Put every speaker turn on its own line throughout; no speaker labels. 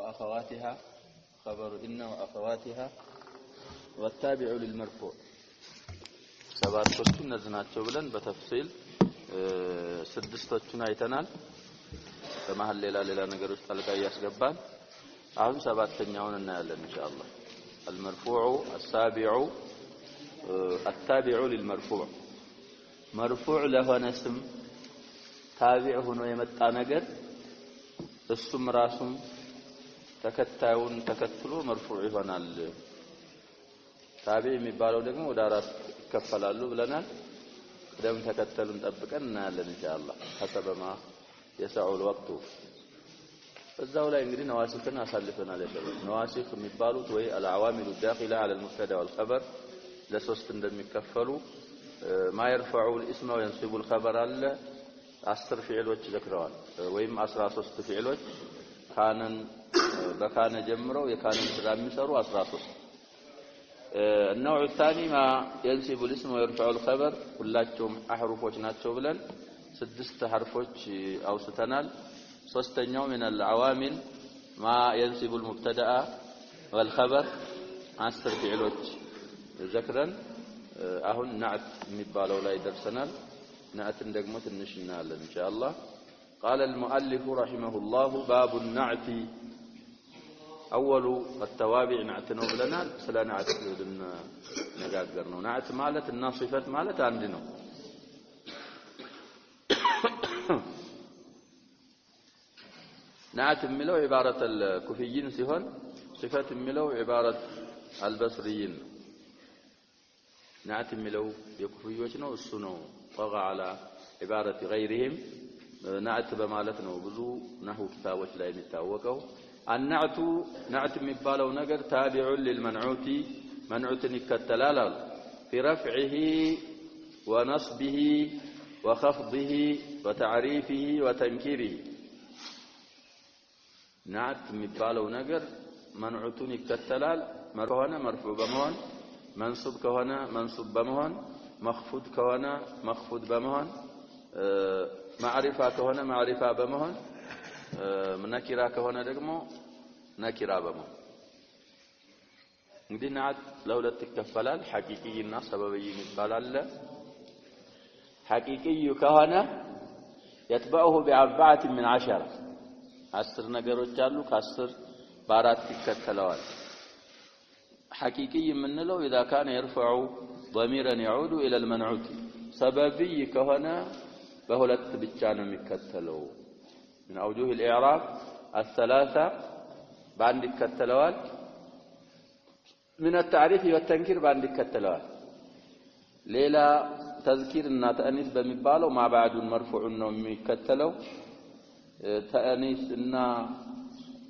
وأخواتها خبر إن وأخواتها والتابع للمرفوع سبعتوቹን ነዝናቸው ብለን በተፍሲል ስድስቶቹን አይተናል በመሃል ሌላ ነገሮች ጣልቃ ያስገባን አሁን ሰባተኛውን እናያለን ኢንሻአላህ المرفوع السابع التابع للمرفوع مرفوع ለሆነ ስም ታቢዕ ሆኖ የመጣ ነገር እሱም ራሱም ተከታዩን ተከትሎ مرفوع ይሆናል ታቢዕ የሚባለው ደግሞ ወደ አራት ይከፈላሉ ብለናል ቀደም ተከተሉን ጠብቀን እናያለን ኢንሻአላህ ሐሰበማ يسع الوقت እዛው ላይ እንግዲህ ነዋሲክን አሳልፈናል ያለው ነዋሲክ የሚባሉት ወይ العوامل الداخله على المبتدا والخبر ለሶስት እንደሚከፈሉ ما يرفع الاسم وينصب الخبر አለ 10 ፊዕሎች ዘክረዋል ወይም 13 ፊዕሎች ካነን በካነ ጀምረው የካነን ስራ የሚሰሩ 13 النوع الثاني ما ينصب الاسم ويرفع الخبر ሁላቸውም አህሩፎች ናቸው ብለን ስድስት ሐርፎች አውስተናል ሶስተኛው من العوامل ما ينصب المبتدا والخبر 10 ፊዕሎች ዘክረን አሁን نعت የሚባለው ላይ ደርሰናል نعتን ደግሞ ትንሽ እናያለን ኢንሻአላህ قال المؤلف رحمه الله باب النعت اول التوابع نعت ነው ብለናል ስለ نعت ልንነጋገር ነው نعت ማለት እና صفات ማለት አንድ ነው نعت የሚለው عبارة الكوفيين ሲሆን صفات የሚለው عبارة البصريين نعت የሚለው የኩፍዮች ነው እሱ ነው طغى على عبارة غيرهم نعت በማለት ነው ብዙ نحو كتابዎች ላይ የሚታወቀው النعت نعت የሚባለው ነገር تابع للمنعوت منعوትን ይከተላል في رفعه ونصبه وخفضه وتعريفه وتنكيره نعت የሚባለው ነገር منعوትን ይከተላል ከሆነ مرفوع በመሆን منصوب ከሆነ منصوب በመሆን مخفوض ከሆነ مخفوض በመሆን معرفة ከሆነ معرفة በመሆን ነኪራ ከሆነ ደግሞ ነኪራ በመሆን እንግዲህ نعت ለሁለት ይከፈላል حقيقي እና ሰበብይ ይባላል حقيقي ከሆነ يتبعه بأربعة من 10 ነገሮች አሉ ከ10 በአራት ይከተለዋል حقيقي የምንለው اذا كان يرفع ضميرا يعود الى المنعوت سببي ከሆነ በሁለት ብቻ ነው የሚከተለው من اوجه الاعراب الثلاثه በአንድ ይከተለዋል من التعريف والتنكير በአንድ ይከተለዋል ሌላ تذكير እና تأنيث በሚባለው ما بعد مرفوع ነው የሚከተለው تأنيث እና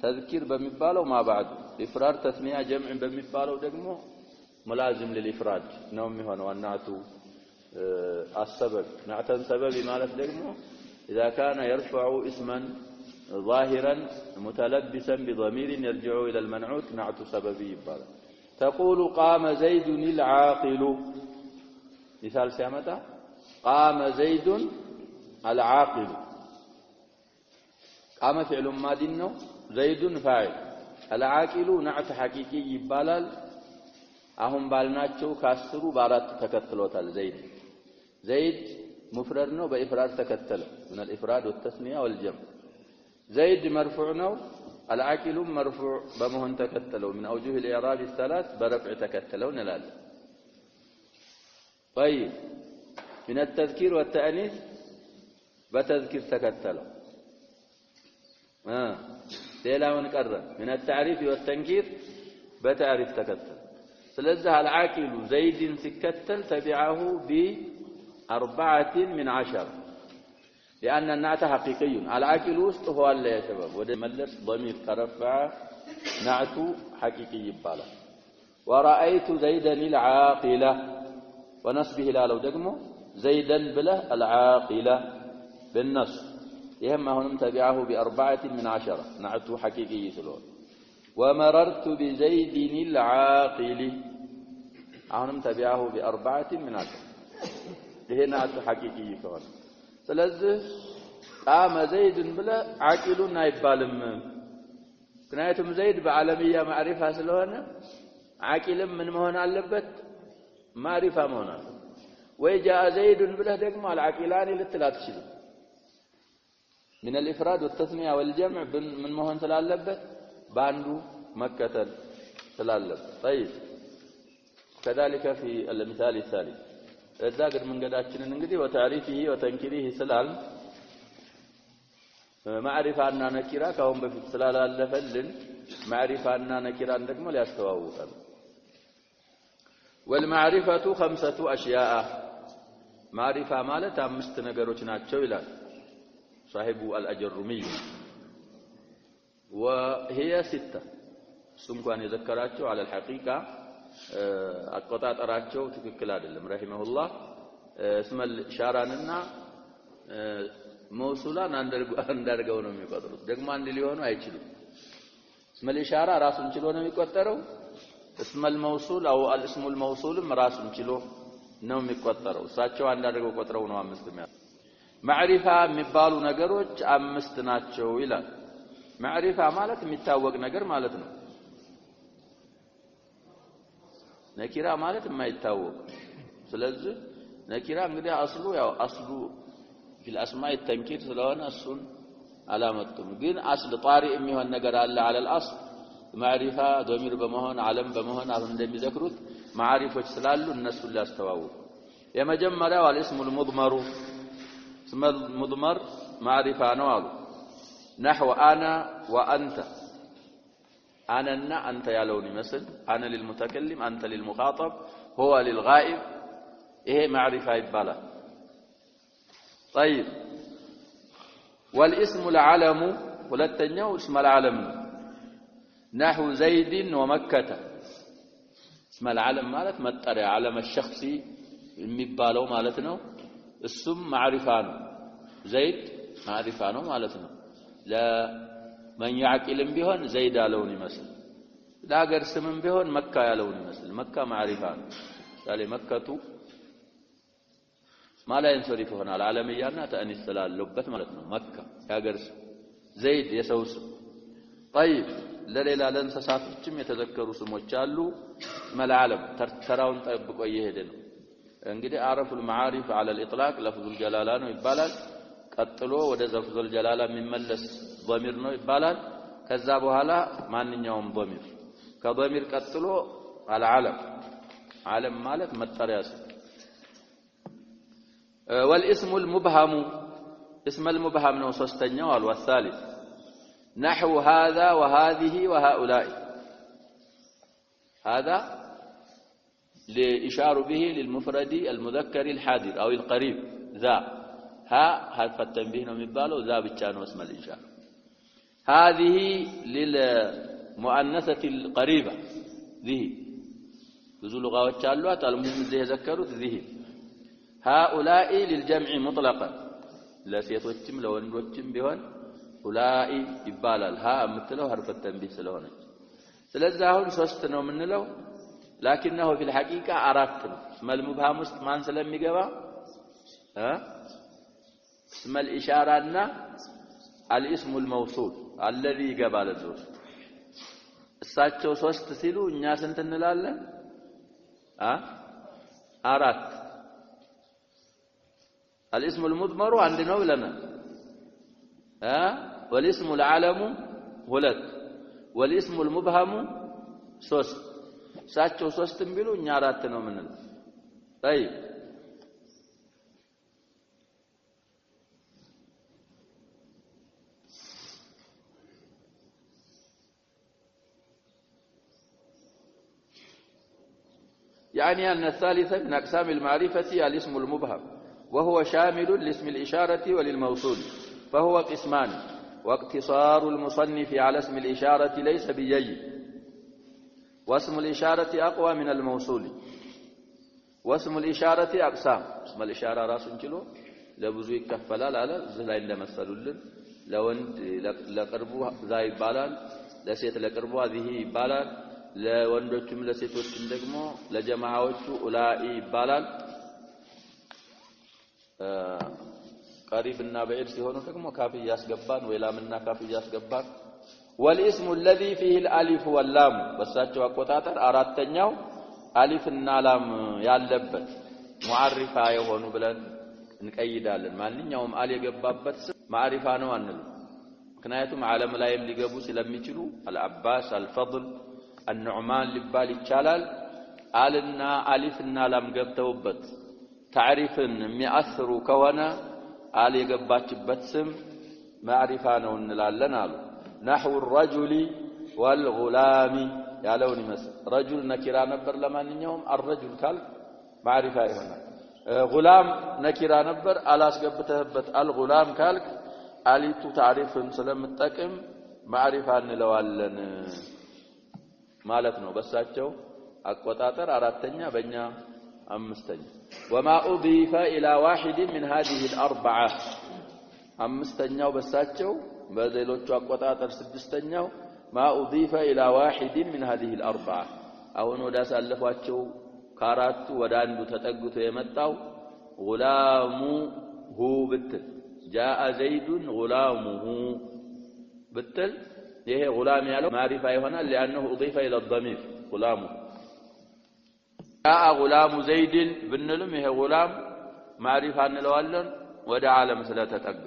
تذكير በሚባለው ما بعد افراد تثنيه جمع በሚባለው ደግሞ ملازم للافراد ነው የሚሆነው النعت السبب نعت سبب ማለት ደግሞ اذا كان يرفع اسما ظاهرا متلبسا بضمير يرجع الى المنعوت نعت سببي ይባላል تقول قام زيد العاقل مثال سيامتا قام زيد العاقل قام فعل ماضي ነው زيد فاعل العاقل نعت حقيقي ይባላል አሁን ባልናቸው ከ10 በአራት ተከትሎታል زيد مفرد ነው በኢፍራድ ተከተለ من الافراد والتثنيه والجمع زيد مرفوع ነው العاقل مرفوع በመሆን ተከተለው من اوجه الاعراب الثلاث برفع ተከተለው እንላለን طيب من التذكير والتأنيث بتذكير تكتله ሌላውን ቀረ من التعريف والتنكير بتعريف تكتل ስለዚህ العاقل زيد ሲከተል تبعه ب4 من 10 لأن النعت حقيقي العاقل ውስጥ هو አለ يا شباب ወደ መለስ ضمير ترفع نعت حقيقي ይባላል ورأيت زيدا العاقلة ونصبه ላለው ደግሞ زيدا بله العاقلة بالنصب يهم هنم تبعه ب4 من 10 نعت حقيقي ስለሆነ ومررت بزيد العاقل هنم تبعه ب4 من 10 ይሄ نعت حقيقي ከሆነ ስለዚህ قام زيد بله عاقل አይባልም ምክንያቱም ዘይድ በዓለምያ ማዕሪፋ ስለሆነ ዓቂልም ምን መሆን አለበት ማዕሪፋ መሆን አለበት ወይ ጃአ ዘይድን ብለህ ደግሞ አልዓቂላኒ ልትል አትችልም من الإفراد والتثنية والجمع من مهن سلالبت باندو مكة سلالبت طيب كذلك في المثال الثالث الذاكر من قداتنا نقدي وتعريفه وتنكيره سلال معرفة أننا نكرا كهم بفت سلال اللفلن معرفة أننا نكرا عندك ما ليستواوك والمعرفة 5 أشياء معرفة مالت أمست نقروش ناتشو إلى صاحب الأجرمي وهي 6 سمكان يذكراتشو على الحقيقة القطاع أراتشو تككل عدلم رحمه الله اسم الشاراننا موصولان اندرقونهم يقدروا دقمان لليونو هيتشلو اسم الإشارة راسم چلونهم يقدروا اسم الموصول أو الاسم الموصول راسم چلو نوم يقدروا ساتشو اندرقو قدروا نوام مستمع معرفة مبالو نقروج أمستناتشو إلى معرفة مالت متاوق نقر مالتنا نكرا مالت ما يتاوق سلزة نكرا مقدي أصلو يا أصلو في الأسماء التنكير سلوان أصل علامتهم قين أصل طارئ ميهن نقر على الأصل معرفة ضمير بمهن علم بمهن أهل دم ذكرت معرفة سلالو الناس اللي استواو يا مجمرة والاسم المضمر اسم المضمر معرفة نوال نحو أنا وأنت أنا أنت يا لوني مثل أنا للمتكلم أنت للمخاطب هو للغائب إيه معرفة يبالا طيب والاسم العلم ولتنيو اسم العلم نحو زيد ومكة اسم العلم مالت مطريا علم الشخصي المبالو مالتنا السم معرفان زيد معرفان مالتنا لا من يعقل بهن زيد لوني مثل لا غير اسم بهن مكة لوني مثل مكة معرفان قال مكة ما لا ينصرف هنا العالمية تأني السلال لبت مالتنا مكة يا غير زيد يسوس طيب لليلة لنساساتهم يتذكروا سموች አሉ اسم العالم تراون طبقوا እየሄደን እንግዲህ አረፉ المعارف على الاطلاق لفظ الجلاله ነው ይባላል ቀጥሎ ወደ ዘፍዙ الجلاله የሚመለስ ضمير ነው ይባላል ከዛ በኋላ ማንኛውም ضمير ከضمير ቀጥሎ العالم عالم ማለት መጠሪያ والاسم المبهم اسم المبهم ነው ሶስተኛው አሉ والثالث نحو هذا وهذه وهؤلاء هذا لإشار به للمفرد المذكر الحاضر أو القريب ذا ها حرف التنبيه نمبالو ذا بتشانو اسم الإشارة هذه للمؤنثة القريبة ذه ብዙ لغات አሏት المهم ذي يذكروا ذه هؤلاء للجمع مطلقا ለሴቶችም ለወንዶችም ቢሆን ኡላይ ይባላል ها የምትለው حرف التنبيه ስለሆነ ስለዚህ አሁን 3 ነው የምንለው لكنه في الحقيقة أردت اسم المبهم ما سلم يجوا اسم الإشارة الاسم الموصول الذي قبل الزوج الساتشو سوست سيلو الناس انت نلالن أردت الاسم المضمر عندنا ولنا والاسم العالم ولد والاسم المبهم سوست ساتشو سوستم بيلو እኛ አራት ነው ምንል طيب يعني أن الثالثة من أقسام المعرفة الاسم المبهم وهو شامل لاسم الإشارة وللموصول فهو قسمان واقتصار المصنف على اسم الإشارة ليس بجيد واسم الإشارة أقوى من الموصول واسم الإشارة أقسام اسم الإشارة راس انجلو لبزو يكفلال على زلاين لمثلولن لوند لقربوا ذا يبالال لسيت لقربوا هذه يبالال لوندوچم لسيتوچم ደግሞ ለጀማዓዎቹ ኡላይ ይባላል ቀሪብና በዒድ ሲሆኑ ደግሞ ካፍ ያስገባን ወይ ላምና ካፍ ያስገባን والاسم الذي فيه الالف واللام በሳቸው አቆጣጠር አራተኛው አሊፍና ላም ያለበት ሙዓሪፋ የሆኑ ብለን እንቀይዳለን ማንኛውም አል የገባበት ስም ማዕሪፋ ነው አንል ምክንያቱም ዓለም ላይም ሊገቡ ስለሚችሉ አልአባስ አልፈضል النعمان ሊባል ይቻላል አልና አሊፍና ላም ገብተውበት ታሪፍን የሚያስሩ ከሆነ አል የገባችበት ስም ማዕሪፋ ነው እንላለን አሉ نحو الرجل والغلام ያለውን ይመስል رجل ነኪራ ነበር ለማንኛውም الرجل ካል ማዕሪፋ ይሆናል غلام ነኪራ ነበር አላስገብተህበት الغلام ካልክ አሊቱ ታሪፍን ስለምትጠቅም ማዕሪፋ እንለዋለን ማለት ነው በሳቸው አቆጣጠር አራተኛ በእኛ አምስተኛ وما اضيف الى واحد من هذه الاربعه አምስተኛው በሳቸው በሌሎቹ አቆጣጠር ስድስተኛው ما اضيف الى واحد من هذه الاربعه አሁን ወደ አሳለፏቸው ከአራቱ ወደ አንዱ ተጠግቶ የመጣው غلامه ብትል جاء زيد غلامه ብትል ይሄ غلام ያለው ማዕሪፋ ይሆናል لانه اضيف الى الضمير غلامه جاء غلام زيد ብንልም ይሄ غلام ማዕሪፋ እንለዋለን ወደ ዓለም ስለተጠጋ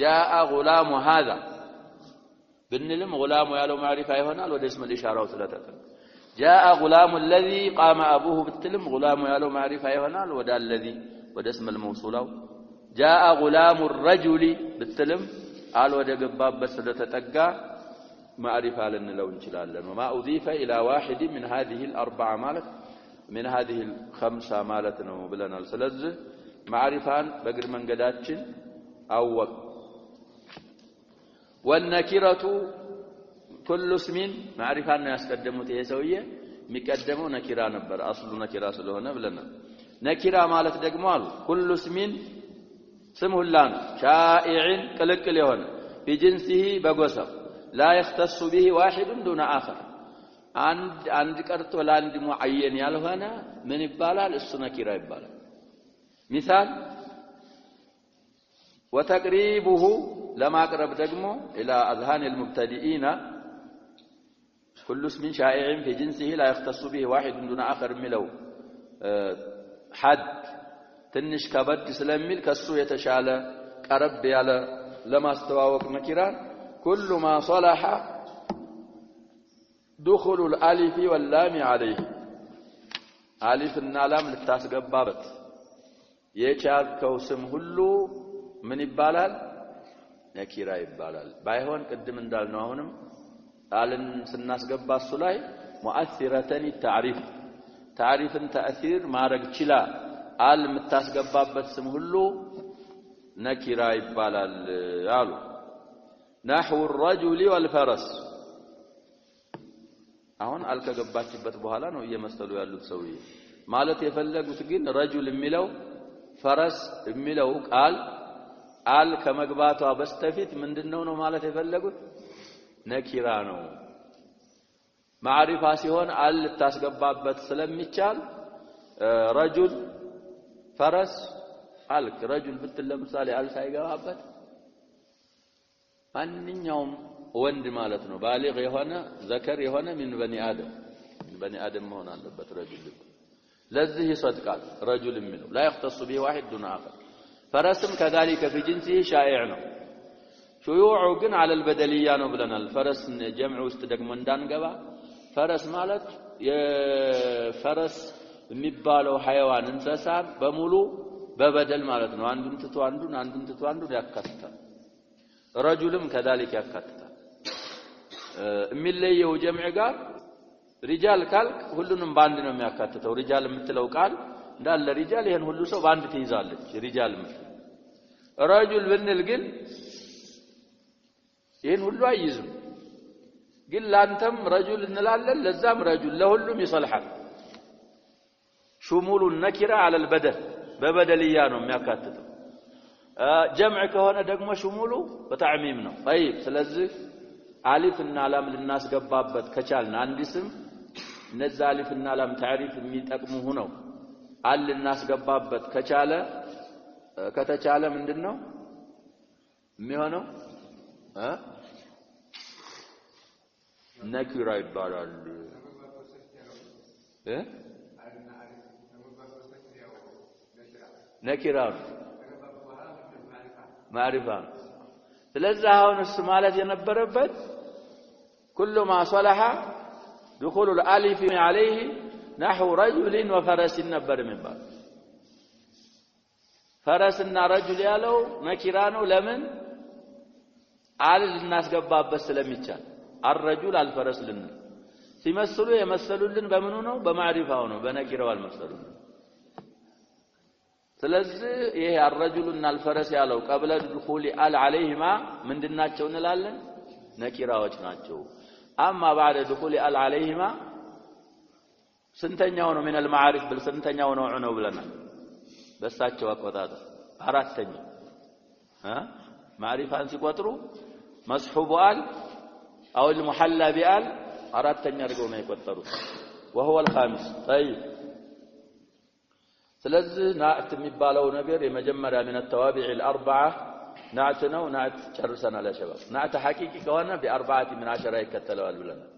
جاء غلام هذا ብንልም غلام ያለው ማዕሪፋ ይሆናል ወደ اسم الاشاره ስለተጠጋ جاء غلام الذي قام ابوه ብትልም غلام ያለው ማዕሪፋ ይሆናል ወደ الذي ወደ اسم الموصول جاء غلام الرجل ብትልም አል ወደ ገባበት ስለተጠጋ معرفة لنلو انشلالن وما أضيف إلى واحد من هذه الأربعة مالت من هذه الخمسة مالتنا وبلنا السلز معرفان بقر من قداتشن أول والنكرة كل اسم معرفان يسقدموا تيسوية مقدموا نكرة نبر أصل نكرة سلوهنا بلنا نكرة مالت دقمال كل اسم سمه اللان شائع كلك لهن في جنسه بقوسه لا يختص به واحد دون آخر عند قرط ولا عند معين يالهنا من يبالال السنكيرا يبالال مثال وتقريبه لما قرب دقمه إلى أذهان المبتدئين كل اسم شائع في جنسه لا يختص به واحد دون آخر ملو حد تنش كبد سلميل كسو يتشالى قرب يالا لما استواوك نكيران كل ما صلح دخل الالف واللام عليه الف واللام للتاسغبابت የቻልከው ስም ሁሉ ምን ይባላል ነኪራ ይባላል ባይሆን ቅድም እንዳልነው አሁንም አልን ስናስገባ እሱ ላይ ሙአሲረተን ታሪፍን ተአሲር ማድረግ ይችላል አል የምታስገባበት ስም ሁሉ ነኪራ ይባላል አሉ نحو الرجل والفرس አሁን አልከገባችበት በኋላ ነው እየመሰሉ ያሉት ሰውዬ ማለት የፈለጉት ግን ረጁል የሚለው ፈረስ የሚለው ቃል አል ከመግባቷ በስተፊት ምንድነው ነው ማለት የፈለጉት ነኪራ ነው ማዕሪፋ ሲሆን አል ልታስገባበት ስለሚቻል ረጁል ፈረስ አልክ ረጁል ብትል ለምሳሌ አል ሳይገባበት ማንኛውም ወንድ ማለት ነው ባሊግ የሆነ ዘከር የሆነ ምን በኒ አደም መሆን አለበት ረጁል ለዚህ ይصدቃል ረጁል የሚለው لا يختص به واحد دون آخر فرسم كذلك في جنسه شائع ነው شيوع ግን على البدليه ነው ብለናል ፈረስ ጀምዕ ውስጥ ደግሞ እንዳንገባ ፈረስ ማለት የፈረስ የሚባለው حيوان እንስሳ በሙሉ በበደል ማለት ነው አንዱን ትቶ አንዱን ያካትታል رجلም كذلك ያካትታል የሚለየው ጀምዕ ጋር ሪጃል ካልክ ሁሉንም ባንድ ነው የሚያካትተው ሪጃል የምትለው ቃል እንዳለ ሪጃል ይሄን ሁሉ ሰው ባንድ ትይዛለች ሪጃል ምትል ረጁል ብንል ግን ይሄን ሁሉ አይይዝም ግን ላንተም ረጁል እንላለን ለዛም ረጁል ለሁሉም ይصلحል شمول النكره على البدل በበደልያ ነው የሚያካትተው جمع ከሆነ ደግሞ شموله በተዕሚም ነው طيب ስለዚህ አሊፍና ላም ልናስገባበት ከቻልን አንድ ስም እነዛ አሊፍና ላም ታሪፍ የሚጠቅሙ ሆነው አል ልናስገባበት ከተቻለ ምንድነው የሚሆነው ነኪራ ይባላል ነኪራ ማዕሪፋ ስለዚህ አሁን እሱ ማለት የነበረበት كل ما صلح دخول الالف عليه نحو رجل وفرس ነበር የሚባል ፈረስና ረጁል ያለው ነኪራ ነው ለምን አል ልናስገባበት ስለሚቻል الرجل الفرس ልን ሲመስሉ የመሰሉልን በምኑ ነው በማዕሪፋው ነው በነኪራው አልመሰሉልን ስለዚህ ይሄ الرجلና الفرس ያለው قبل دخول ال عليهما ምንድናቸው እንላለን ነኪራዎች ናቸው اما بعد دخول ال عليهما ስንተኛው ነው من المعارف بالስንተኛው ነው ብለናል በሳቸው አቆጣጠር አራተኛው ማዕሪፋን ሲቆጥሩ መስሑብ አል او المحلى بال አራተኛ አድርገው ነው የቆጠሩት وهو الخامس طيب ስለዚህ ናዕት የሚባለው ነገር የመጀመሪያ من التوابع الاربعه ናዕት ነው ናዕት ጨርሰናል يا شباب ናዕት ሐቂቂ ከሆነ በ4 من 10 ይከተለዋል ብለናል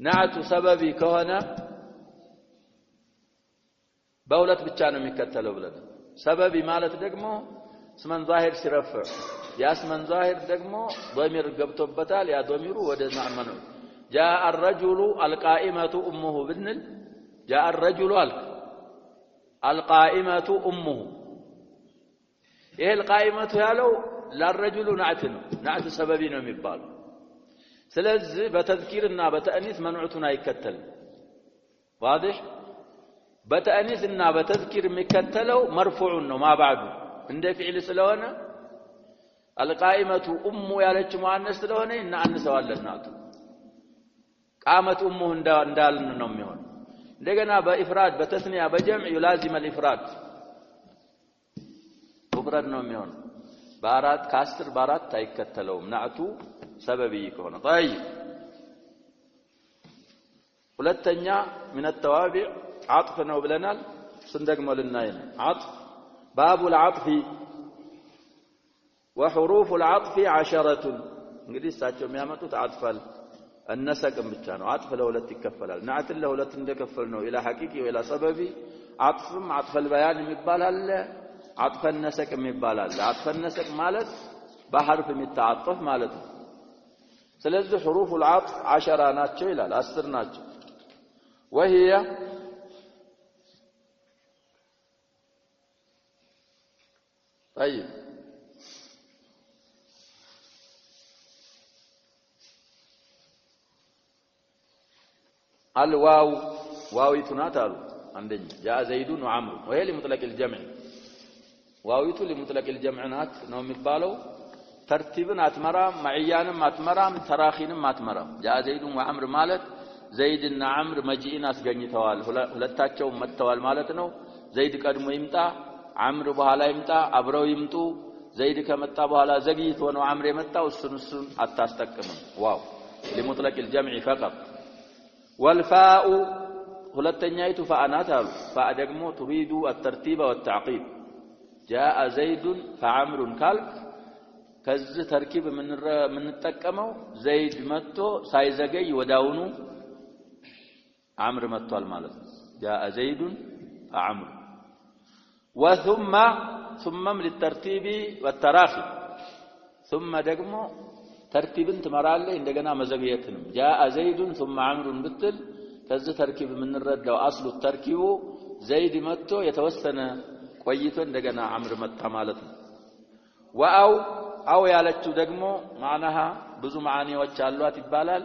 ናዕቱ ሰበቢ ከሆነ በሁለት ብቻ ነው የሚከተለው ብለናል ሰበቢ ማለት ደግሞ እስመን ዛሂር ሲረፈዕ ያ እስመን ዛሂር ደግሞ ضمير ገብቶበታል ያ ضميሩ ወደ ማዕመኑ جاء الرجل القائمة أمه بنل جاء الرجل القائمة أمه إيه القائمة يالو لا الرجل نعتنا نعت سببنا مبال سلز بتذكيرنا بتأنيث منعتنا يكتل واضح بتأنيثنا بتذكير مكتلو مرفوعنا ما بعده عند فعل سلوانا القائمة أمه يالج مؤنث سلوانا إن أنسوا للناتو قامت أمه እንዳልን ነው የሚሆን እንደገና በኢፍራድ በተስኒያ በጀምዕ يلازم الافراد ሙፍረድ ነው የሚሆን በአራት ከ10 በአራት አይከተለውም ናዕቱ ሰበቢ ከሆነ طيب ሁለተኛ من التوابع عطف ነው ብለናል ስንደግመው ልናይ ነው عطف باب العطف وحروف العطف 10 እንግዲህ እሳቸው የሚያመጡት አጥፋል النسق ብቻ ነው عطف ለሁለት ይከፈላል ናዕት ለሁለት እንደከፈል ነው الى حقيقي ولا سببي عطفም عطف البيان የሚባል አለ عطف النسق የሚባል አለ عطف النسق ማለት በሐርፍ የሚታጠፍ ማለት ነው ስለዚህ حروف العطف 10 ናቸው ይላል 10 ናቸው وهي طيب الواو واويتنا تالو عندنا جاء زيد وعمرو وهي لمطلق الجمع واويቱ لمطلق الجمع ናት ነው የሚባለው ተርቲብን አትመራም ማዕያንም አትመራም ተራኺንም አትመራም جاء زيد وعمرو ማለት ዘይድና አምር መጂኢን አስገኝተዋል ሁለታቸው መጥተዋል ማለት ነው ዘይድ ቀድሞ ይምጣ አምር በኋላ ይምጣ አብረው ይምጡ ዘይድ ከመጣ በኋላ ዘግይቶ ነው አምር የመጣው እሱን አታስጠቅምም ዋው لمطلق الجمع فقط والفاء ሁለተኛይቱ ፈአናት አሉ ፈአ ደግሞ تريد الترتيب والتعقيب جاء زيد فعمر ካልክ ከዚህ ተርኪብ የምንጠቀመው ዘይድ መጥቶ ሳይዘገይ ወዳውኑ عمر መጥቷል ማለት ነው جاء زيد فعمر ثم للترتيب والتراخي ثم ደግሞ ተርቲብን ትመራለህ እንደገና መዘግየትንም جاء زيد ثم عمر ብትል ከዚህ ተርኪብ የምንረዳው አስሉ ተርኪቡ ዘይድ መጥቶ የተወሰነ ቆይቶ እንደገና عمر መጣ ማለት ነው አው ያለችው ደግሞ ማዕናها ብዙ ማዓኒዎች አሏት ይባላል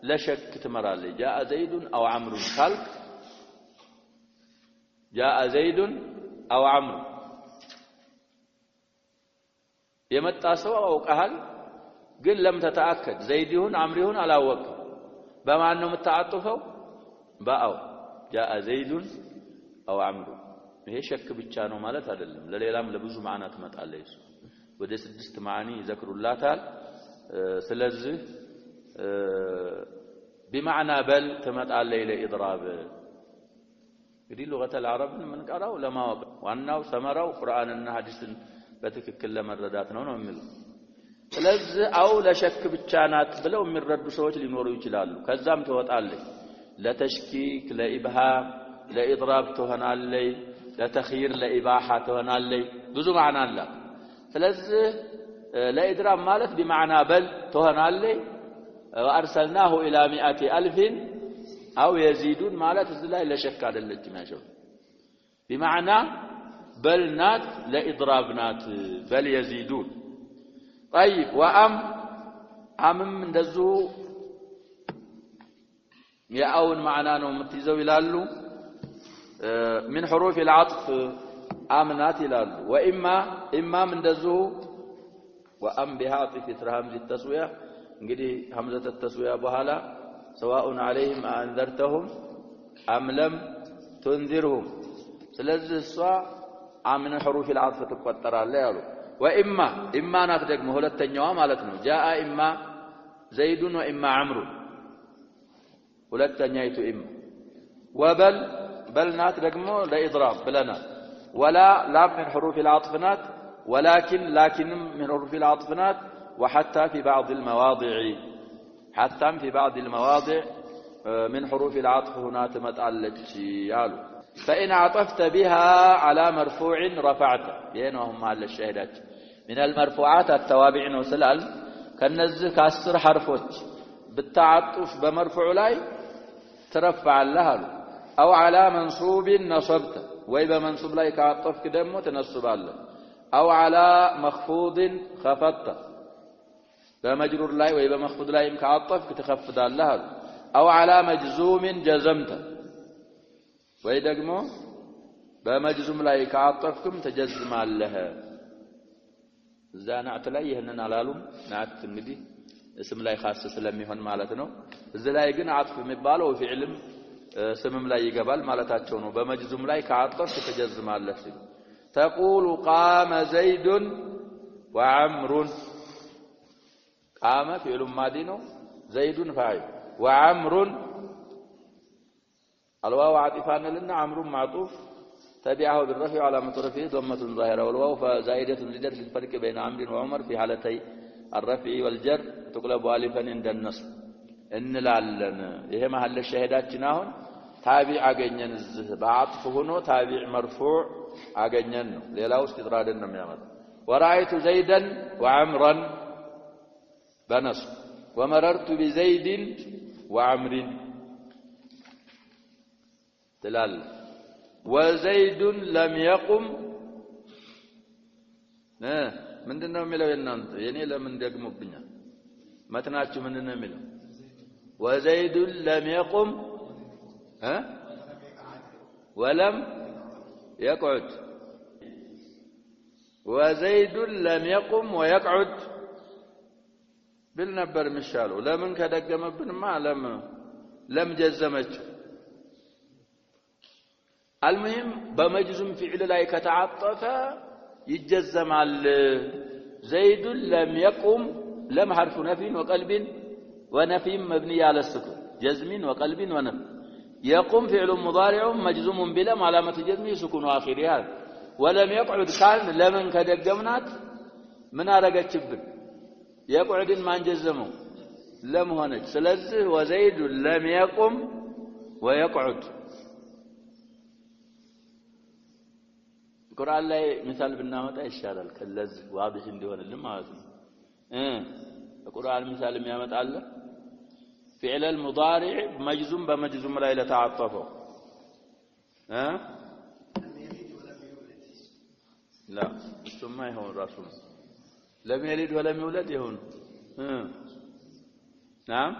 ለሸክ ትመራለህ جاء زيد او عمرو ካልክ جاء زيد او عمرو የመጣ ሰው አውቀሃል ግን ለም ተተአከድ ዘይድ ይሁን አምር ይሁን አላወቅ በማን ነው የምታጣጥፈው ባው جاء زيد او عمرو ይሄ ሸክ ብቻ ነው ማለት አይደለም ለሌላም ለብዙ ማዕና ትመጣለች ወደ 6 ማዓኒ ይዘክሩላታል ስለዚህ بمعنى بل تمطالله الى اضراب እንግዲህ لغه العرب ምንቀራው ለማወቅ ዋናው ሰመራው ቁርአንና ሐዲስን በትክክል ለመረዳት ነው የሚለው ስለዚህ አው ለሸክ ብቻ ናት ብለው የሚረዱ ሰዎች ሊኖሩ ይችላሉ ከዛም ትወጣለች ለተሽኪክ ለኢብሃም ለኢድራብ ትሆናለች ለተኽይር ለኢባሃ ትሆናለች ብዙ ማዕና አላት ስለዚህ ለኢድራብ ማለት بمعنى በል ትሆናለች وارسلناه الى 100,000 او يزيدون ማለት እዚህ ላይ ለሸክ አይደለችም ያሸው بمعنى بل نات لإضراب نات بل يزيدون طيب أمم እንደዚሁ የአውን ማዕና ነው የምትይዘው ይላሉ من حروف العطف آمنات ይላሉ وإما እንደዚሁ وأم بهاطف همزة التسوية እንግዲህ همزة التسوية በኋላ سواء عليهم أنذرتهم أم لم تنذرهم ስለዚህ እሷ من حروف العطف ትቆጠራለች ያሉ وإما ናት ደግሞ ሁለተኛዋ ማለት ነው جاء إما زيد وإما عمرو ሁለተኛይቱ إما وبل ናት ደግሞ ለإضراب ብለናል ولا من حروف العطف ናት ولكن من حروف العطف نات وحتى في بعض المواضع من حروف العطف هنا تمتعلج يالو فإن عطفت بها على مرفوع رفعت بينهم على الشهادات من المرفوعات التوابع وسلال كالنزه كاسر حرفوت بالتعطف بمرفوع لاي ترفع لها أو على منصوب نصبت وإذا منصوب لاي كعطف كدمو تنصب الله أو على مخفوض خفضت بمجرور لاي وإذا مخفوض لاي كعطف كتخفض الله أو على مجزوم جزمت ويدقمو بمجزوم لاي كعطفكم تجزم لها إذا نعت لاي هنن علالهم نعت እንግዲህ اسم لاي خاص ስለሚሆን ማለት ነው እዚህ ላይ ግን عطف የሚባለው ፊዕልም ስምም ላይ ይገባል ማለታቸው ነው በመጅዙም ላይ ከአጥፍ ተጀዝማለህ تقول قام زيد وعمرو قام فعل ماضي ነው زيد فاعل وعمرو الواو عاطفه لنا عمرو معطوف تبعه بالرفع على مترفه ضمه ظاهره والواو فزائده زيادة للفرق بين عمرو وعمر في حالتي الرفع والجر تقلب الفا عند النصب እንላለን ይሄ መሐል ሸሂዳችን አሁን ታቢዕ አገኘን እዚህ በአጥፍ ሆኖ ታቢዕ መርፉዕ አገኘን ነው ሌላው استطرادን ነው የሚያመጣው ወራይቱ ዘይደን ወዐምራን በነስ ወመረርቱ بزيد وعمر ትላል وزيد لم يقم ምንድነው የሚለው እናንተ የኔ ለምን ደግሞብኛል መተናችሁ ምንድነው የሚለው وزيد لم يقم ولم يقعد وزيد لم يقم ويقعد بالنبر مشالو لمن كدغمبنما لم جزمت المهم بمجزم فعل لا كتعطف يجزمال زيد لم يقم لم حرف نفي وقلب ونفي مبني على السكون جزم وقلب ونفي يقوم فعل مضارع مجزوم بلم علامة جزمه سكون آخرها ولم يقعد كان لمن كدغمنات من አረገችብን يقعدን ማን ጀዘመው ለም ሆነች ስለዚህ وزيد لم يقم ويقعد ቁርአን ላይ ምሳል ብናመጣ ይሻላል ከለዚህ ዋضح እንዲሆንልን ማለት ነው القرآن مثال የሚያመጣል فعل المضارع مجزوم بمجزوم لا يتعاطفه لا ثم يهون رسول لم يلد ولم يولد يهون نعم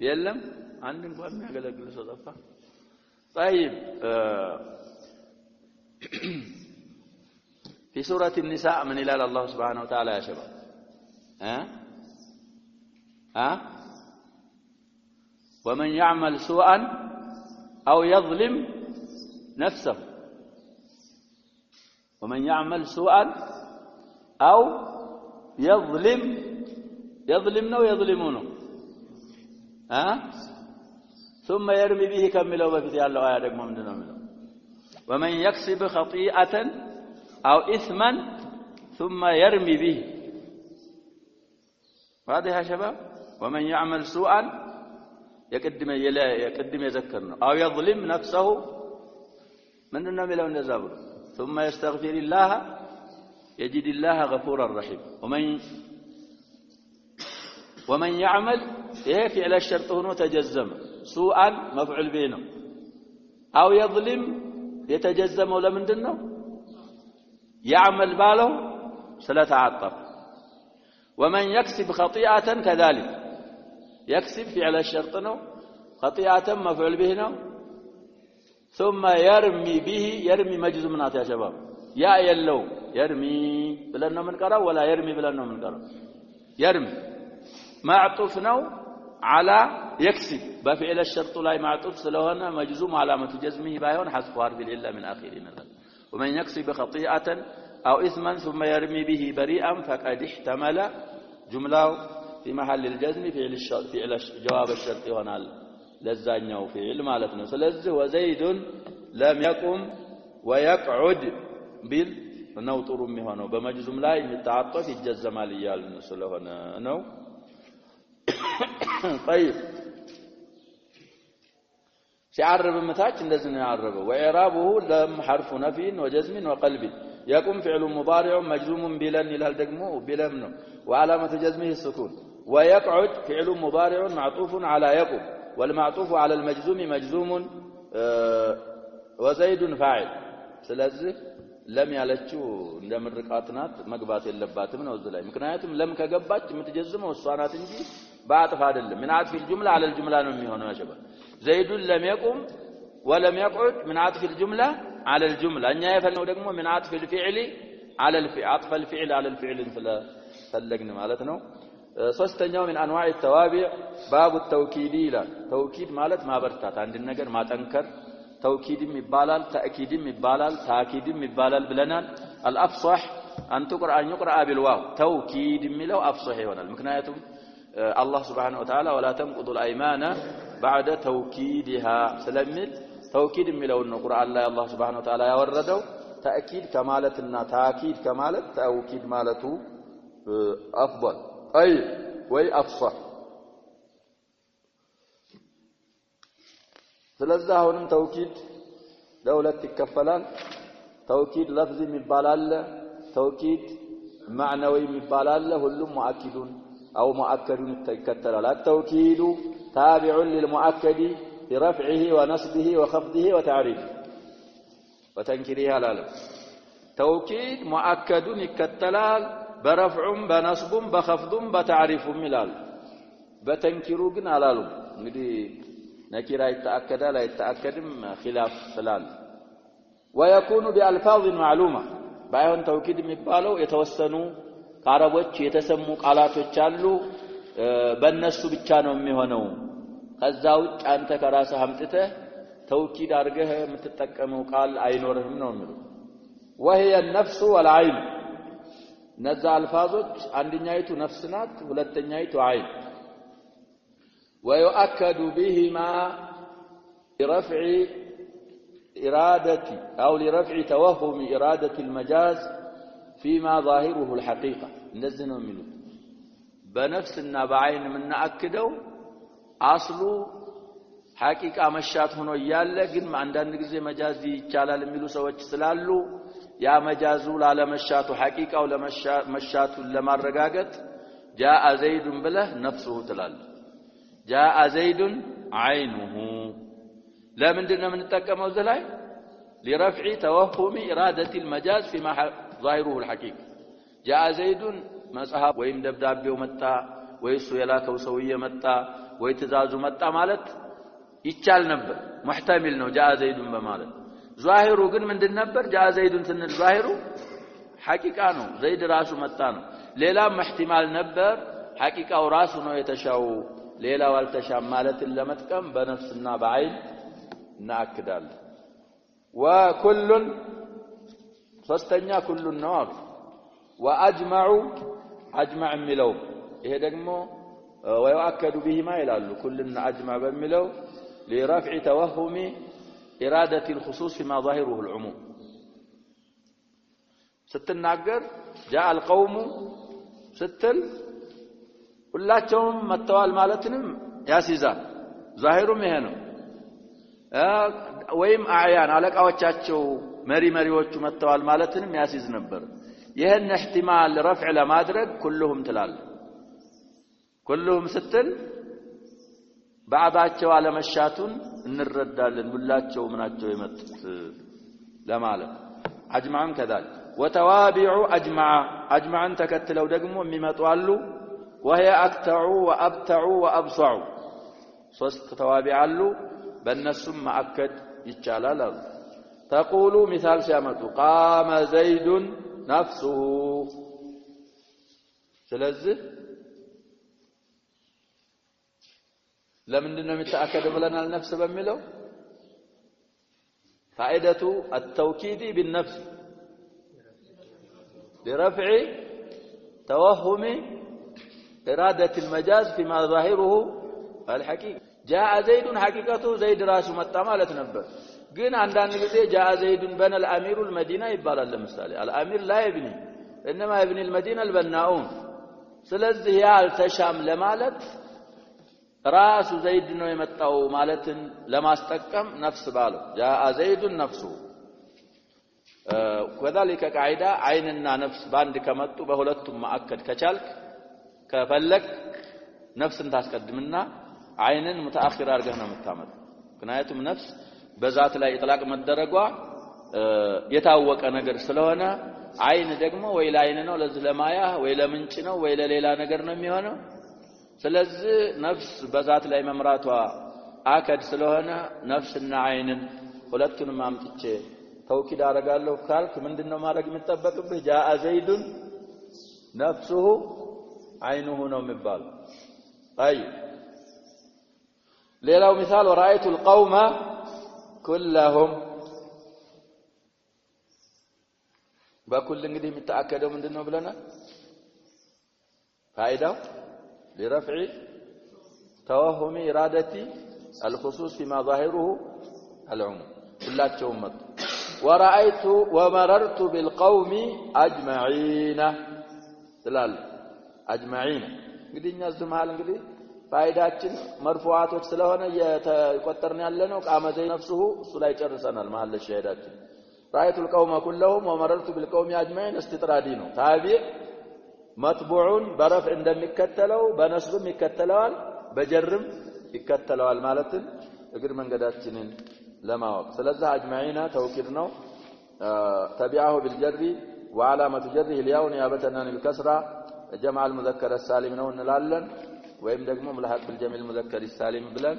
يلم عندن እንኳን የሚያገለግል ሰው ጠፋ طيب في سورة النساء من إلى الله سبحانه وتعالى يا شباب ومن يعمل سوءا أو يظلم نفسه ومن يعمل سوءا أو يظلمنا ويظلمونه ثم يرمي به كملوا بفتي الله آيات ممدنا ومن يكسب خطيئة أو إثما ثم يرمي به واضح يا شباب ومن يعمل سوءا يقدم يذكرنا أو يظلم نفسه من النبي لو نزابه ثم يستغفر الله يجد الله غفورا رحيم ومن يعمل فعل الشرط هنا تجزم سوءا مفعول بينه أو يظلم يتجزم ولا من دنه يعمل باله سلا تعطف ومن يكسب خطيئة كذلك يكسب فعل الشرط خطيئة مفعول به ثم يرمي به يرمي مجزومات يا شباب يا يلو يرمي بلانه من قرأ ولا يرمي بلانه من قرأ يرمي معطوف على يكسب بفعل الشرط لا معطوف سلوهنا مجزوم علامة جزمه بايون حذف حرف العلة من آخرين ومن يكسب خطيئة أو إثما ثم يرمي به بريئا فقد احتمل جملة في محل الجزم فعل جواب الشرط هنا لزانيو فعل مالتنا سلزه وزيد لم يقم ويقعد بالنوطر مهنو بمجزوم لا يتعطف يجزم عليال سلهنا نو طيب سيعرب متاج لازم يعربه وإعرابه لم حرف نفي وجزم وقلب يقوم فعل مضارع مجزوم بلن إلى الدقمو بلمن وعلامة جزمه السكون ويقعد فعل مضارع معطوف على يقوم والمعطوف على المجزوم مجزوم وزيد فاعل سلازه لم ያለችው እንደምርቃትናት መግባት የለባትም ነው እዚህ ላይ ምክንያቱም ለም ከገባች የምትጀዝመው እሷ ናት እንጂ ባጥፍ አይደለም من عطف الجمله على الجمله ነው የሚሆነው ያሸባ زيد لم يقم ولم يقعد من عطف الجمله على الجمله እኛ የፈለነው ደግሞ من عطف الفعل على الفعل عطف الفعل على الفعل ፈለግን ማለት ነው ሶስተኛው من انواع التوابع باب التوكيد ይላል توكيد ማለት ማበርታት አንድ ነገር ማጠንከር توكيدም ይባላል تأكيدም ይባላል تأكيدም ይባላል ብለናል الافصح ان يقرأ بالواو توكيد የሚለው افصح ይሆናል ምክንያቱም الله سبحانه وتعالى ولا تنقضوا الايمان بعد توكيدها ስለሚል توكيد የሚለው ነው ቁርአን ላይ الله سبحانه وتعالى ያወረደው تأكيد ከማለትና تأكيد ከማለት توكيد ማለቱ افضل اي ወይ افصح ስለዚህ አሁንም ተውኪድ ለሁለት ይከፈላል ተውኪድ ለፍዝ የሚባል ተውኪድ ማዕናዊ የሚባል ሁሉም ሙአኪዱን አው ሙአከዱን ይከተላል التوكيد تابع للمؤكد برفعه ونصبه وخفضه وتعريفه وتنكيره على توكيد مؤكدون يكتلال برفع بنصب بخفض بتعريف ملال بتنكيرو ግን አላሉ እንግዲህ نكيرا يتأكد لا يتأكدم خلاف سلال ويكون بألفاظ معلومة بايون توكيد የሚባለው የተወሰኑ ከአረቦች የተሰሙ ቃላቶች አሉ በእነሱ ብቻ ነው የሚሆነው ከዛ ውጭ አንተ ከራስህ አምጥተህ ተውኪድ አድርገህ የምትጠቀመው ቃል አይኖርህም ነው የሚሉት وهي النفس والعين እነዛ አልፋዞች አንደኛይቱ ነፍስ ናት ሁለተኛይቱ አይን ويؤكد بهما لرفع إرادة أو لرفع توهم إرادة المجاز فيما ظاهره الحقيقة نزنوا منه بنفسنا بعين من نأكده أصل حقيقة مشات هنا يالا قد ما عندنا نجزي مجازي يتشالال ميلو سوى سلالو يا مجازو لا مشات حقيقة ولا مشات لما رقاقت جاء زيد بله نفسه تلال جاء زيد عينه لا من دنا من نتكلم زلاي لرفع توهم إرادة المجاز فيما ظاهره الحقيقة جاء زيد مصحاب ويم دبدابيو متى ويسو يلاكو سويه متى ويتزازو متى مالت يتشال نبر محتمل ነው جاء زيد በማለት ظاهሩ ግን ምንድን ነበር جاء زيد ስንል ظاهሩ ሐቂቃ ነው ዘይድ ራሱ መጣ ነው ሌላም احتمال ነበር ሐቂቃው ራሱ ነው የተሻው ሌላው አልተሻም ማለትን ለመጥቀም በነፍስና በአይን እናክዳለን وكل ሶስተኛ ኩሉን ነው አሉ واجمعوا اجمع የሚለው ይሄ ደግሞ ويؤكد بهما ይላሉ ኩልና اجمع በሚለው لرفع توهم إرادة الخصوص فيما ظاهره العموم ስትናገር جاء القوم ستل ሁላቸውም መተዋል ማለትንም ያስይዛል ዛሂሩም ይሄ ነው ወይም አዕያን አለቃዎቻቸው መሪዎቹ መተዋል ማለትንም ያስይዝ ነበር ይሄን احتمال رفع ለማድረግ كلهم ትላል كلهم ስትል بعضاቸው አለመሻቱን እንረዳለን ሁላቸው ምናቸው የመጡት ለማለት አጅማን كذلك وتوابع اجمع ተከትለው ደግሞ የሚመጡ አሉ وهي اكتع وابتع وابصع ሶስት ተዋቢዕ አሉ በእነሱም ማአከድ ይቻላል تقول مثال ሲያመጡ قام زيد نفسه ስለዚህ ለምንድነው የሚተአከደው ብለናል ነፍስ በሚለው فائدة التوكيد بالنفس لرفع توهم إرادة المجاز فيما ظاهره الحقيقة جاء زيد حقيقته زيد راسه متمالت نبر ግን አንዳንድ ጊዜ جاء زيد بنى الامير المدينه ይባላል ለምሳሌ الامير لا يبني انما يبني المدينه البناؤون ስለዚህ ያልተሻም ለማለት ራሱ ዘይድ ነው የመጣው ማለትን ለማስጠቀም ነፍስ ባለው جاء زيد نفسه وذلك قاعده عينና ነፍስ ባንድ ከመጡ በሁለቱም ማአከድ ከቻልክ ከፈለክ ነፍስን ታስቀድምና አይንን متأخر አድርገህ ነው የምታመጣው ምክንያቱም ነፍስ በዛት ላይ ኢጥላቅ መደረጓ የታወቀ ነገር ስለሆነ አይን ደግሞ ወይ ለአይን ነው ለዚህ ለማያ ወይ ለምንጭ ነው ወይ ለሌላ ነገር ነው የሚሆነው ስለዚህ ነፍስ በዛት ላይ መምራቷ አከድ ስለሆነ ነፍስና አይንን ሁለቱንም አምጥቼ ተውኪድ አረጋለሁ ካልክ ምንድነው ማድረግ የምትጠበቅብህ جاء زيد نفسه عينه ነው የሚባለው طيب ሌላው مثال ورأيت القوم كلهم በኩል እንግዲህ የሚተአከደው ምንድነው ብለናል فائدة لرفع توهم إرادة الخصوص فيما ظاهره العموم كلاتهم مت ورأيت ومررت بالقوم أجمعين تلال أجمعين እንግዲህ እኛ ዝማል እንግዲህ ፋይዳችን መርፉዓቶች ስለሆነ እየተቆጠርን ያለነው ቃመ ዘይ ነፍሱሁ እሱ ላይ ጨርሰናል መሐል ሸሄዳችን رأيت القوم كلهم ومررت بالقوم أجمعين استطرادي ነው ታቢዕ መጥቡዑን በረፍዕ እንደሚከተለው በነስብም ይከተለዋል በጀርም ይከተለዋል ማለትን እግር መንገዳችንን ለማወቅ ስለዚህ አጅማዒና ተውኪድ ነው ተቢዓሁ بالجر وعلامة جره الياء نيابة عن الكسرة جمع المذكر السالم ነው እንላለን ወይም ደግሞ ملحق بالجمع المذكر السالم ብለን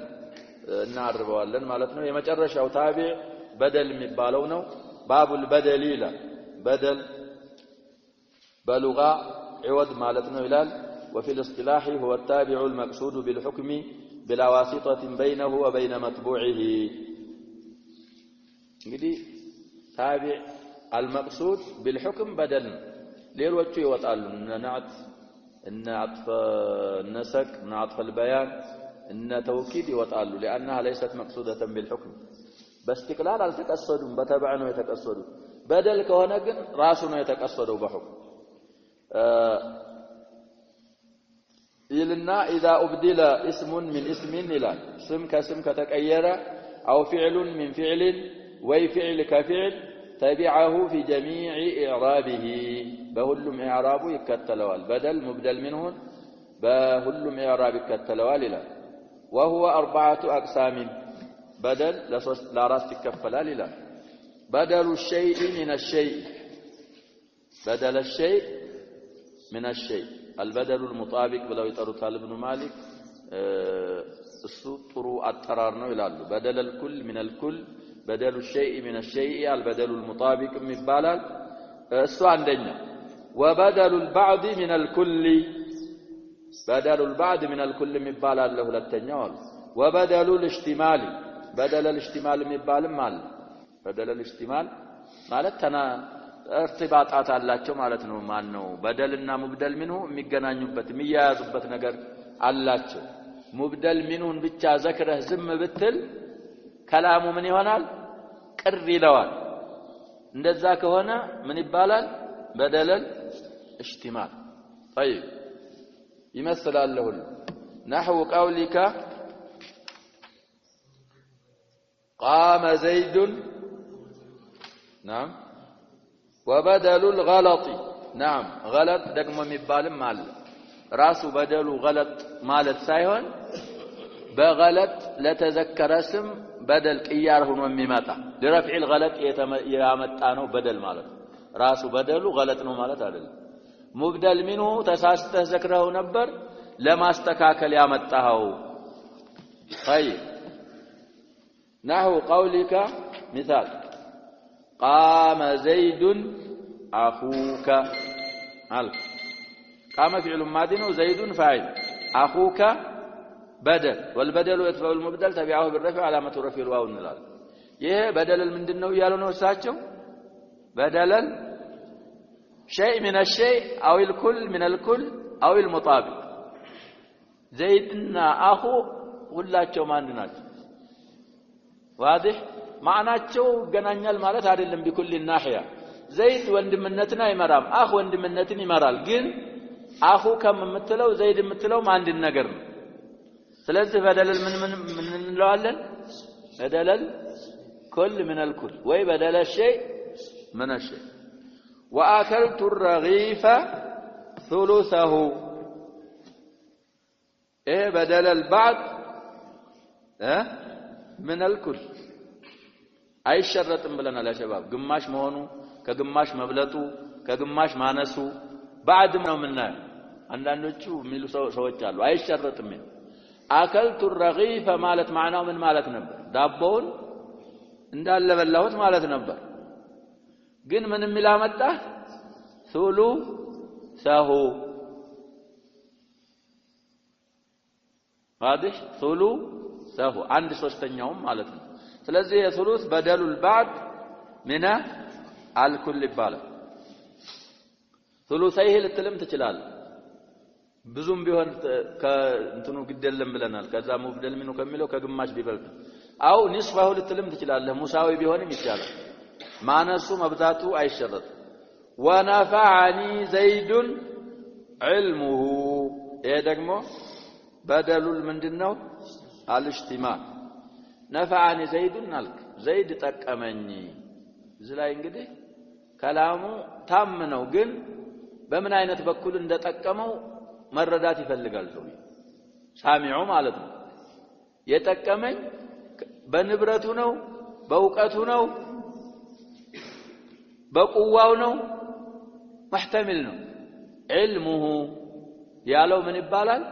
እናርበዋለን ማለት ነው የመጨረሻው ታቢዕ በደል የሚባለው ነው باب البدل ይላል بدل بلغة عوض مالتنا ይላል وفي الاصطلاح هو التابع المقصود بالحكم بلا واسطة بينه وبين متبوعه እንግዲህ ታቢዕ المقصود بالحكم بدل ሌሎቹ ይወጣሉ ነዓት እነ አጥፈ ነሰቅ እነ አጥፈ البيان እነ ተውኪድ ይወጣሉ لانها ليست مقصودة بالحكم باستقلال አልተቀሰዱም በተባዕ ነው የተቀሰዱት በደል ከሆነ ግን ራሱ ነው የተቀሰደው በሁክም إلنا إذا أبدل اسم من اسم إلى اسم كاسم كتكير أو فعل من فعل وفعل كفعل تبعه في جميع إعرابه بهلم إعراب يكتلوال بدل مبدل منه بهلم إعراب يكتلوال إلى وهو 4 أقسام بدل لا راس تكفلال إلى بدل الشيء من الشيء بدل الشيء من الشيء البدل المطابق بلو يطرق ابن مالك السطر الترار ነው ይላሉ بدل الكل من الكل بدل الشيء من الشيء البدل المطابق ይባላል እሱ አንደኛ وبدل البعض من الكل بدل البعض من الكل ይባላል ሁለተኛው وبدل الاشتمال بدل الاشتمال ይባልም አለ بدل الاشتمال ማለት ارتباطات አላቸው ማለት ነው ማን ነው በደልና ሙብደል ምንሁ የሚገናኙበት የሚያያዙበት ነገር አላቸው ሙብደል ምንሁን ብቻ ዘክረህ ዝም ብትል ከላሙ ምን ይሆናል ቅር ይለዋል እንደዛ ከሆነ ምን ይባላል በደለል اشتمال طيب يمثل له نحو قولك قام زيد نعم وبدل الغلط نعم غلط ደግሞ የሚባልም አለ ራሱ በደሉ غلط ማለት ሳይሆን በغلط ለተዘከረ ስም بدل ቅያር ሆኖ የሚመጣ ለرفع الغلط ያመጣ ነው بدل ማለት ራሱ በደሉ غلط ነው ማለት አይደለም مبدل منه ተሳስተህ ዘክረው ነበር ለማስተካከል ያመጣው طيب نحو قولك مثال قام زيد أخوك ألف قام فعل ماضي وزيد فاعل أخوك بدل والبدل يتبع المبدل تبعه بالرفع علامة رفع الواو نلال ይሄ بدل ምንድነው ያሉ ነው እሳቸው بدل شيء من الشيء أو الكل من الكل أو المطابق زيدنا أخو ሁላቸው ማን ናቸው واضح معناቸው ገናኛል ማለት አይደለም بكل الناحية ዘይድ ወንድምነትን አይመራም አኽ ወንድምነትን ይመራል ግን አኹ ከምትለው ዘይድ የምትለው አንድ ነገር ነው ስለዚህ بدل ምን እንለዋለን بدل كل من الكل ወይ بدل الشيء من الشيء واكلت الرغيف ثلثه ايه بدل البعض من الكل አይሸረጥም ብለናል يا شباب ግማሽ መሆኑ ከግማሽ መብለጡ ከግማሽ ማነሱ بعدም ነው ምናየው አንዳንዶቹ የሚሉ ሰዎች አሉ አይሸረጥም አከልቱ الرغيف ማለት ማዕናው ምን ማለት ነበር ዳቦውን እንዳለ በላሁት ማለት ነበር ግን ምን የሚላመጣ ثلثه واضح ثلثه አንድ ሶስተኛው ማለት ነው ስለዚህ የثلث بدل البعض من الكل ይባላል ثلثيه ልትልም ትችላለህ ብዙም ቢሆን ከእንትኑ ግደለም ብለናል ከዛ ሙብደል ምኑ ከሚለው ከግማሽ ቢበልጥ አው ንስፋው ልትልም ትችላለህ ሙሳዊ ቢሆንም ይቻላል ማነሱ መብዛቱ አይሸረጥ ونفعني زيد علمه ይሄ ደግሞ بدلul ምንድነው አልሽቲማል نفعني زيد አልክ ዘይድ ጠቀመኝ እዚህ ላይ እንግዲህ ከላሙ ታም ነው ግን በምን አይነት በኩል እንደጠቀመው መረዳት ይፈልጋል ሰው ሳሚዑ ማለት ነው የጠቀመኝ በንብረቱ ነው በእውቀቱ ነው በቁዋው ነው محتمل ነው علمه ያለው ምን ይባላል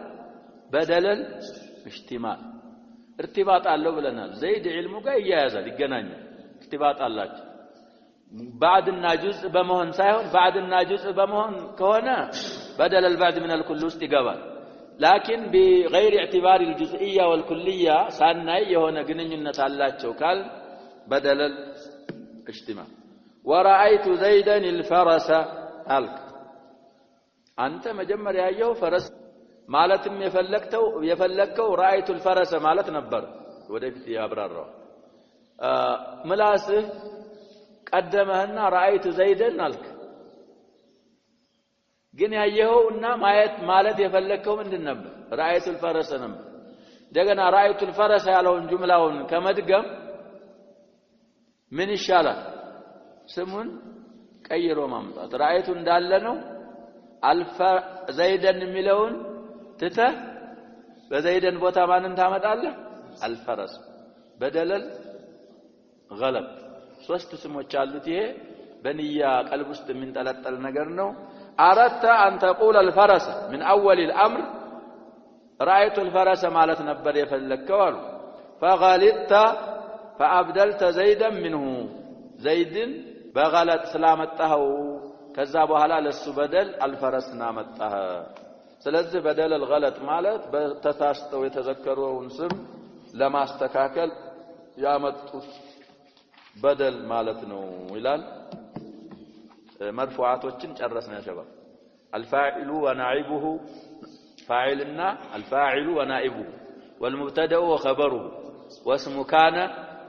بدلል اشتمال ارتباط አለው ብለናል ዘይድ علሙ ጋር ይያያዛል ይገናኛል ارتباط አላቸው بعدና جزء በመሆን ሳይሆን بعدና جزء በመሆን ከሆነ بدل البعد من الكل ውስጥ ይገባል لكن بغير اعتبار الجزئيه والكليه ሳናይ የሆነ ግንኙነት አላቸው ካል بدل الاجتماع ورأيت زيدا الفرس አልክ አንተ መጀመሪያ ያየው ፈረስ ማለትም የፈለከው رأيت الفرس ማለት ነበር ወደፊት ያብራራው ምላስህ ቀደመህና رأيت زيدا አልክ ግን ያየውና ማየት ማለት የፈለከው ምንድን ነበር رأيت الفرس ነበር እንደገና رأيت الفرس ያለውን ጁምላውን ከመድገም ምን ይሻላል ስሙን ቀይሮ ማምጣት رأيت እንዳለ ነው አልፈ ዘይደን የሚለውን ትተህ በዘይደን ቦታ ማንን ታመጣለህ አልፈረስ በደለል غلط ሶስት ስሞች አሉት ይሄ በንያ ቀልብ ውስጥ የሚንጠለጠል ነገር ነው አረተ أن تقول الفرس من أول الأمر رأيت الفرس ማለት ነበር የፈለከው አሉ فغلطت فأبدلت زيدا منه زيدን በغلط ስላመጣው ከዛ በኋላ ለሱ በደል አልፈረስና መጣህ ስለዚህ بدل الغلط ማለት በተሳስተው የተዘከረውን ስም ለማስተካከል ያመጡት بدل ማለት ነው ይላል مرفوعاتዎችን ጨረስን يا شباب الفاعل ونائبه فاعلنا الفاعل ونائبه والمبتدا وخبره واسم كان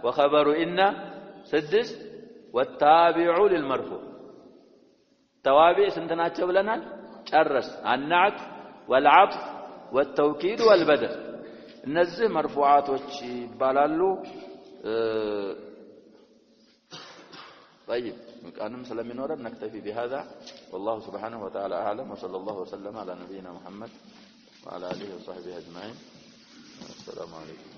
وخبر ان سدس والتابع للمرفوع توابع سنتناچو ብለናል ጨረስ النعت والعطف والتوكيد والبدل እነዚህ مرفوعاتዎች ይባላሉ طيب كانم ስለሚኖረን نكتفي بهذا والله سبحانه وتعالى اعلم وصلى الله وسلم على نبينا محمد وعلى اله وصحبه اجمعين السلام عليكم